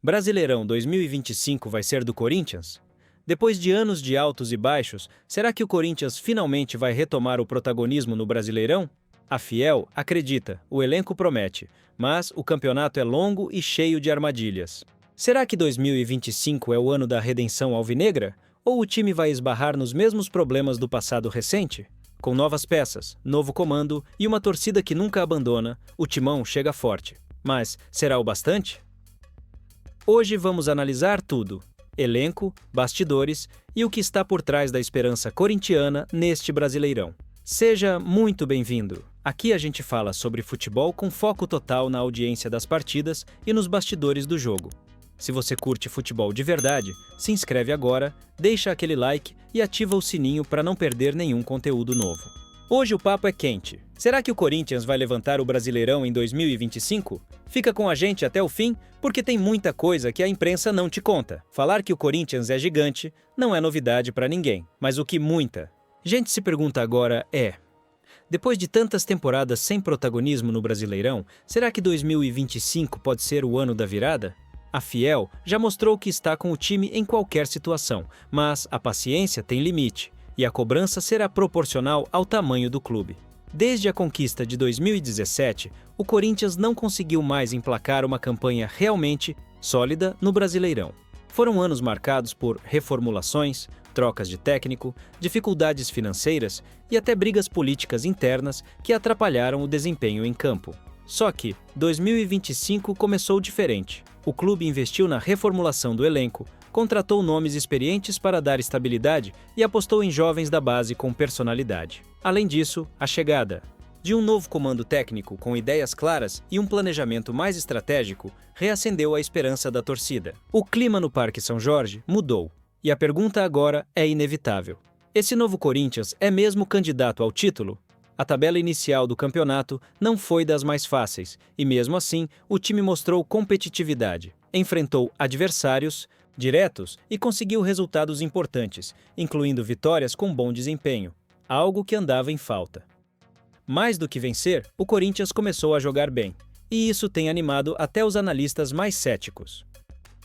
Brasileirão 2025 vai ser do Corinthians? Depois de anos de altos e baixos, será que o Corinthians finalmente vai retomar o protagonismo no Brasileirão? A Fiel acredita, o elenco promete, mas o campeonato é longo e cheio de armadilhas. Será que 2025 é o ano da redenção alvinegra? Ou o time vai esbarrar nos mesmos problemas do passado recente? Com novas peças, novo comando e uma torcida que nunca abandona, o Timão chega forte. Mas será o bastante? Hoje vamos analisar tudo: elenco, bastidores e o que está por trás da esperança corintiana neste Brasileirão. Seja muito bem-vindo! Aqui a gente fala sobre futebol com foco total na audiência das partidas e nos bastidores do jogo. Se você curte futebol de verdade, se inscreve agora, deixa aquele like e ativa o sininho para não perder nenhum conteúdo novo. Hoje o papo é quente. Será que o Corinthians vai levantar o Brasileirão em 2025? Fica com a gente até o fim, porque tem muita coisa que a imprensa não te conta. Falar que o Corinthians é gigante não é novidade para ninguém, mas o que muita gente se pergunta agora é: depois de tantas temporadas sem protagonismo no Brasileirão, será que 2025 pode ser o ano da virada? A Fiel já mostrou que está com o time em qualquer situação, mas a paciência tem limite, e a cobrança será proporcional ao tamanho do clube. Desde a conquista de 2017, o Corinthians não conseguiu mais emplacar uma campanha realmente sólida no Brasileirão. Foram anos marcados por reformulações, trocas de técnico, dificuldades financeiras e até brigas políticas internas que atrapalharam o desempenho em campo. Só que 2025 começou diferente. O clube investiu na reformulação do elenco, contratou nomes experientes para dar estabilidade e apostou em jovens da base com personalidade. Além disso, a chegada de um novo comando técnico com ideias claras e um planejamento mais estratégico reacendeu a esperança da torcida. O clima no Parque São Jorge mudou, e a pergunta agora é inevitável: esse novo Corinthians é mesmo candidato ao título? A tabela inicial do campeonato não foi das mais fáceis, e mesmo assim o time mostrou competitividade. Enfrentou adversários diretos e conseguiu resultados importantes, incluindo vitórias com bom desempenho, algo que andava em falta. Mais do que vencer, o Corinthians começou a jogar bem, e isso tem animado até os analistas mais céticos.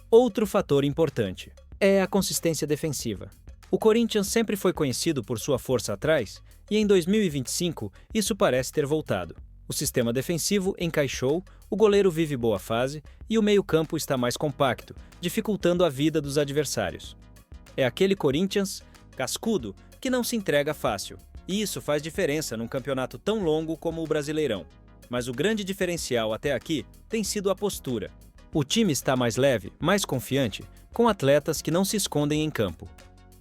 Outro fator importante é a consistência defensiva. O Corinthians sempre foi conhecido por sua força atrás, e em 2025 isso parece ter voltado. O sistema defensivo encaixou, o goleiro vive boa fase e o meio-campo está mais compacto, dificultando a vida dos adversários. É aquele Corinthians cascudo que não se entrega fácil, e isso faz diferença num campeonato tão longo como o Brasileirão. Mas o grande diferencial até aqui tem sido a postura. O time está mais leve, mais confiante, com atletas que não se escondem em campo.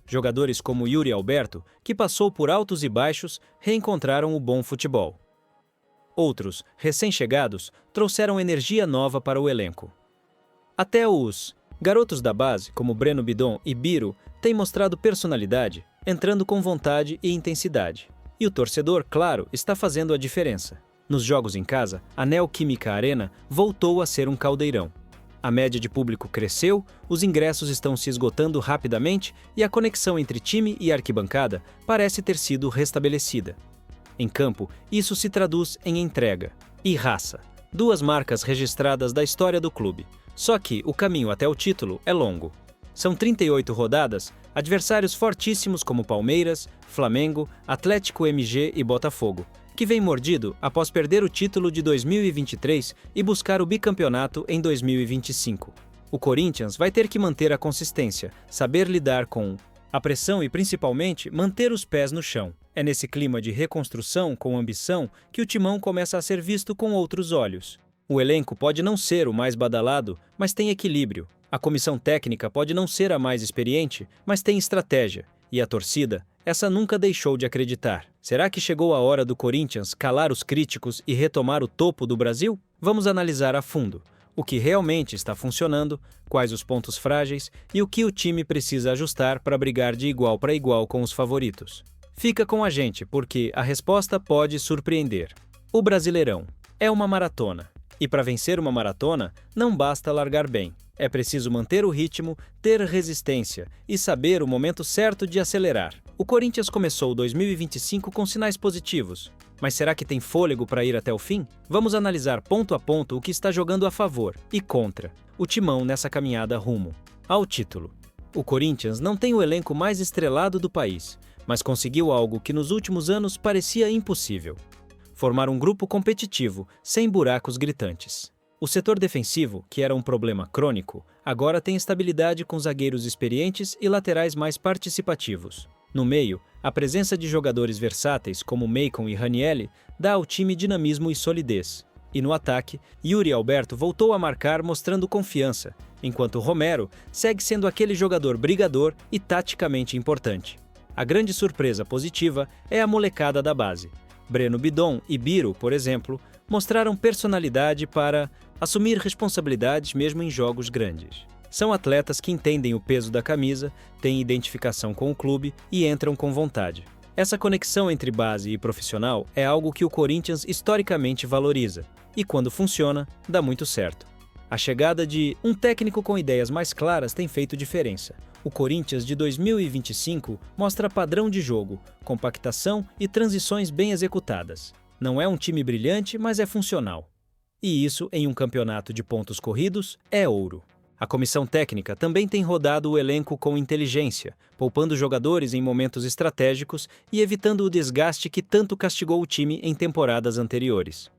Jogadores como Yuri Alberto, que passou por altos e baixos, reencontraram o bom futebol. Outros, recém-chegados, trouxeram energia nova para o elenco. Até os garotos da base, como Breno Bidon e Biro, têm mostrado personalidade, entrando com vontade e intensidade. E o torcedor, claro, está fazendo a diferença. Nos jogos em casa, a Neoquímica Arena voltou a ser um caldeirão. A média de público cresceu, os ingressos estão se esgotando rapidamente e a conexão entre time e arquibancada parece ter sido restabelecida. Em campo, isso se traduz em entrega e raça, duas marcas registradas da história do clube. Só que o caminho até o título é longo. São 38 rodadas, adversários fortíssimos como Palmeiras, Flamengo, Atlético MG e Botafogo, que vem mordido após perder o título de 2023 e buscar o bicampeonato em 2025. O Corinthians vai ter que manter a consistência, saber lidar com a pressão e principalmente manter os pés no chão. É nesse clima de reconstrução com ambição que o Timão começa a ser visto com outros olhos. O elenco pode não ser o mais badalado, mas tem equilíbrio. A comissão técnica pode não ser a mais experiente, mas tem estratégia. E a torcida, essa nunca deixou de acreditar. Será que chegou a hora do Corinthians calar os críticos e retomar o topo do Brasil? Vamos analisar a fundo o que realmente está funcionando, quais os pontos frágeis e o que o time precisa ajustar para brigar de igual para igual com os favoritos. Fica com a gente, porque a resposta pode surpreender. O Brasileirão é uma maratona. E para vencer uma maratona, não basta largar bem. É preciso manter o ritmo, ter resistência e saber o momento certo de acelerar. O Corinthians começou 2025 com sinais positivos. Mas será que tem fôlego para ir até o fim? Vamos analisar ponto a ponto o que está jogando a favor e contra. o Timão nessa caminhada rumo ao título. O Corinthians não tem o elenco mais estrelado do país, mas conseguiu algo que nos últimos anos parecia impossível: formar um grupo competitivo, sem buracos gritantes. O setor defensivo, que era um problema crônico, agora tem estabilidade com zagueiros experientes e laterais mais participativos. No meio, a presença de jogadores versáteis como Maicon e Ranielli dá ao time dinamismo e solidez. E no ataque, Yuri Alberto voltou a marcar mostrando confiança, enquanto Romero segue sendo aquele jogador brigador e taticamente importante. A grande surpresa positiva é a molecada da base. Breno Bidon e Biro, por exemplo, mostraram personalidade para assumir responsabilidades mesmo em jogos grandes. São atletas que entendem o peso da camisa, têm identificação com o clube e entram com vontade. Essa conexão entre base e profissional é algo que o Corinthians historicamente valoriza, e quando funciona, dá muito certo. A chegada de um técnico com ideias mais claras tem feito diferença. O Corinthians de 2025 mostra padrão de jogo, compactação e transições bem executadas. Não é um time brilhante, mas é funcional. E isso, em um campeonato de pontos corridos, é ouro. A comissão técnica também tem rodado o elenco com inteligência, poupando jogadores em momentos estratégicos e evitando o desgaste que tanto castigou o time em temporadas anteriores.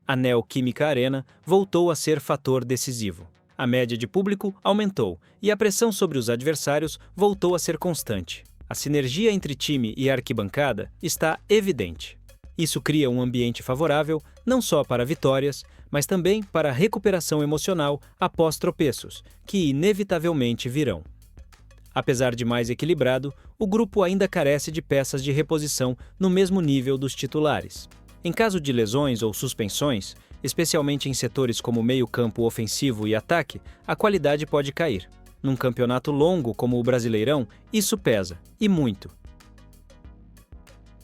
A Neoquímica Arena voltou a ser fator decisivo. A média de público aumentou e a pressão sobre os adversários voltou a ser constante. A sinergia entre time e arquibancada está evidente. Isso cria um ambiente favorável não só para vitórias, mas também para a recuperação emocional após tropeços, que inevitavelmente virão. Apesar de mais equilibrado, o grupo ainda carece de peças de reposição no mesmo nível dos titulares. Em caso de lesões ou suspensões, especialmente em setores como meio-campo ofensivo e ataque, a qualidade pode cair. Num campeonato longo como o Brasileirão, isso pesa, e muito.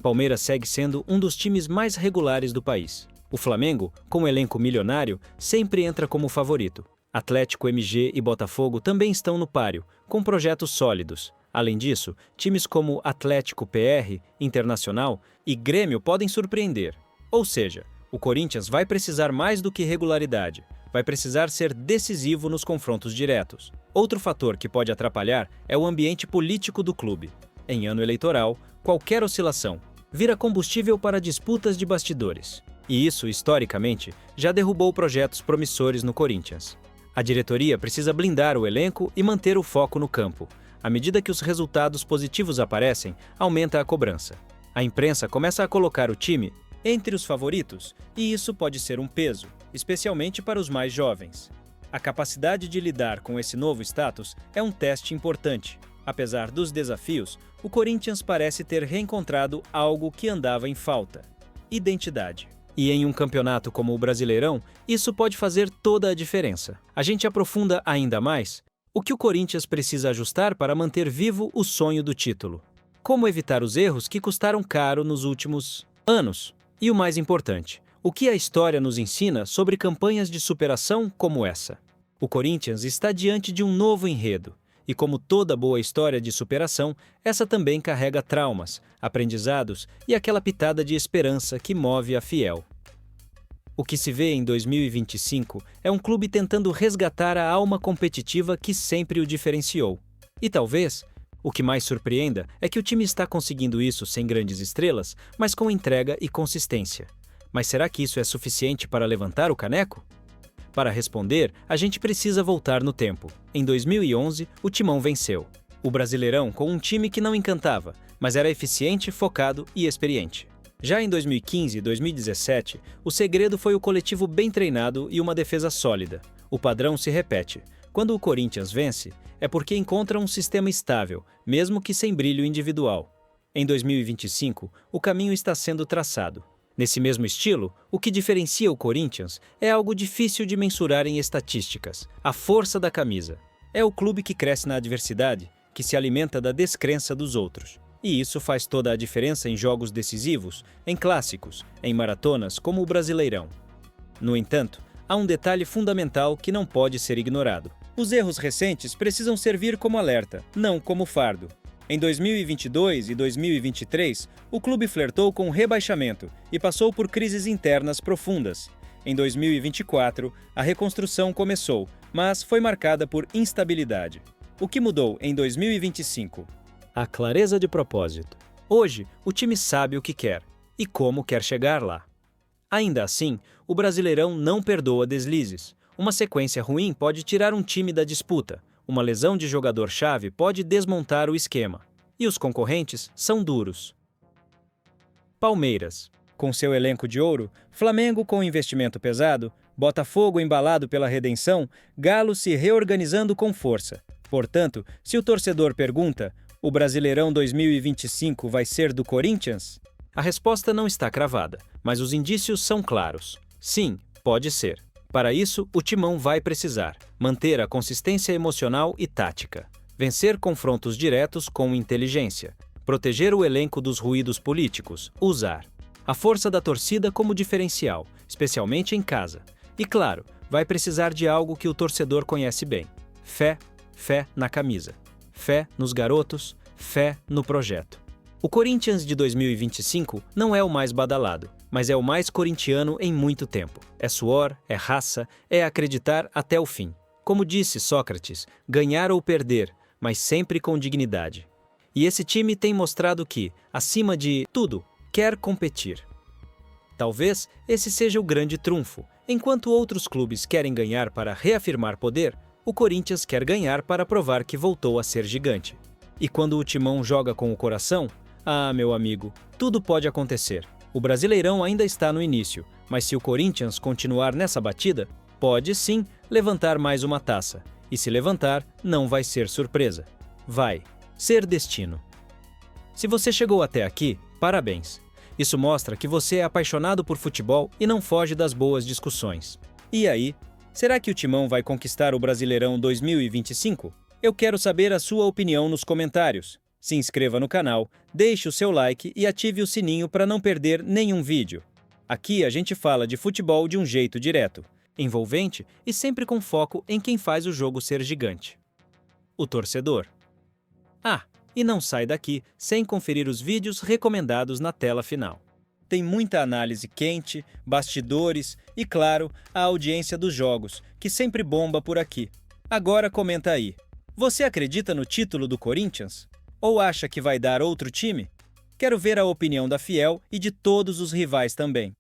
Palmeiras segue sendo um dos times mais regulares do país. O Flamengo, com um elenco milionário, sempre entra como favorito. Atlético, MG e Botafogo também estão no páreo, com projetos sólidos. Além disso, times como Atlético PR, Internacional e Grêmio podem surpreender. Ou seja, o Corinthians vai precisar mais do que regularidade, vai precisar ser decisivo nos confrontos diretos. Outro fator que pode atrapalhar é o ambiente político do clube. Em ano eleitoral, qualquer oscilação vira combustível para disputas de bastidores. E isso, historicamente, já derrubou projetos promissores no Corinthians. A diretoria precisa blindar o elenco e manter o foco no campo. À medida que os resultados positivos aparecem, aumenta a cobrança. A imprensa começa a colocar o time entre os favoritos, e isso pode ser um peso, especialmente para os mais jovens. A capacidade de lidar com esse novo status é um teste importante. Apesar dos desafios, o Corinthians parece ter reencontrado algo que andava em falta: identidade. E em um campeonato como o Brasileirão, isso pode fazer toda a diferença. A gente aprofunda ainda mais o que o Corinthians precisa ajustar para manter vivo o sonho do título. Como evitar os erros que custaram caro nos últimos anos? E o mais importante, o que a história nos ensina sobre campanhas de superação como essa? O Corinthians está diante de um novo enredo. E como toda boa história de superação, essa também carrega traumas, aprendizados e aquela pitada de esperança que move a fiel. O que se vê em 2025 é um clube tentando resgatar a alma competitiva que sempre o diferenciou. E talvez, o que mais surpreenda é que o time está conseguindo isso sem grandes estrelas, mas com entrega e consistência. Mas será que isso é suficiente para levantar o caneco? Para responder, a gente precisa voltar no tempo. Em 2011, o Timão venceu o Brasileirão com um time que não encantava, mas era eficiente, focado e experiente. Já em 2015 e 2017, o segredo foi o coletivo bem treinado e uma defesa sólida. O padrão se repete. Quando o Corinthians vence, é porque encontra um sistema estável, mesmo que sem brilho individual. Em 2025, o caminho está sendo traçado. Nesse mesmo estilo, o que diferencia o Corinthians é algo difícil de mensurar em estatísticas: a força da camisa. É o clube que cresce na adversidade, que se alimenta da descrença dos outros. E isso faz toda a diferença em jogos decisivos, em clássicos, em maratonas como o Brasileirão. No entanto, há um detalhe fundamental que não pode ser ignorado. Os erros recentes precisam servir como alerta, não como fardo. Em 2022 e 2023, o clube flertou com o rebaixamento e passou por crises internas profundas. Em 2024, a reconstrução começou, mas foi marcada por instabilidade. O que mudou em 2025? A clareza de propósito. Hoje, o time sabe o que quer e como quer chegar lá. Ainda assim, o Brasileirão não perdoa deslizes. Uma sequência ruim pode tirar um time da disputa. Uma lesão de jogador-chave pode desmontar o esquema. E os concorrentes são duros. Palmeiras. Com seu elenco de ouro, Flamengo com investimento pesado, Botafogo embalado pela redenção, Galo se reorganizando com força. Portanto, se o torcedor pergunta, o Brasileirão 2025 vai ser do Corinthians? A resposta não está cravada, mas os indícios são claros. Sim, pode ser. Para isso, o Timão vai precisar manter a consistência emocional e tática, vencer confrontos diretos com inteligência, proteger o elenco dos ruídos políticos, usar a força da torcida como diferencial, especialmente em casa. E claro, vai precisar de algo que o torcedor conhece bem: fé, fé na camisa, fé nos garotos, fé no projeto. O Corinthians de 2025 não é o mais badalado, mas é o mais corintiano em muito tempo. É suor, é raça, é acreditar até o fim. Como disse Sócrates, ganhar ou perder, mas sempre com dignidade. E esse time tem mostrado que, acima de tudo, quer competir. Talvez esse seja o grande trunfo. Enquanto outros clubes querem ganhar para reafirmar poder, o Corinthians quer ganhar para provar que voltou a ser gigante. E quando o Timão joga com o coração, meu amigo, tudo pode acontecer. O Brasileirão ainda está no início, mas se o Corinthians continuar nessa batida, pode sim levantar mais uma taça. E se levantar, não vai ser surpresa. Vai ser destino. Se você chegou até aqui, parabéns. Isso mostra que você é apaixonado por futebol e não foge das boas discussões. E aí, será que o Timão vai conquistar o Brasileirão 2025? Eu quero saber a sua opinião nos comentários. Se inscreva no canal, deixe o seu like e ative o sininho para não perder nenhum vídeo. Aqui a gente fala de futebol de um jeito direto, envolvente e sempre com foco em quem faz o jogo ser gigante: o torcedor. E não sai daqui sem conferir os vídeos recomendados na tela final. Tem muita análise quente, bastidores e, claro, a audiência dos jogos, que sempre bomba por aqui. Agora comenta aí. Você acredita no título do Corinthians? Ou acha que vai dar outro time? Quero ver a opinião da Fiel e de todos os rivais também.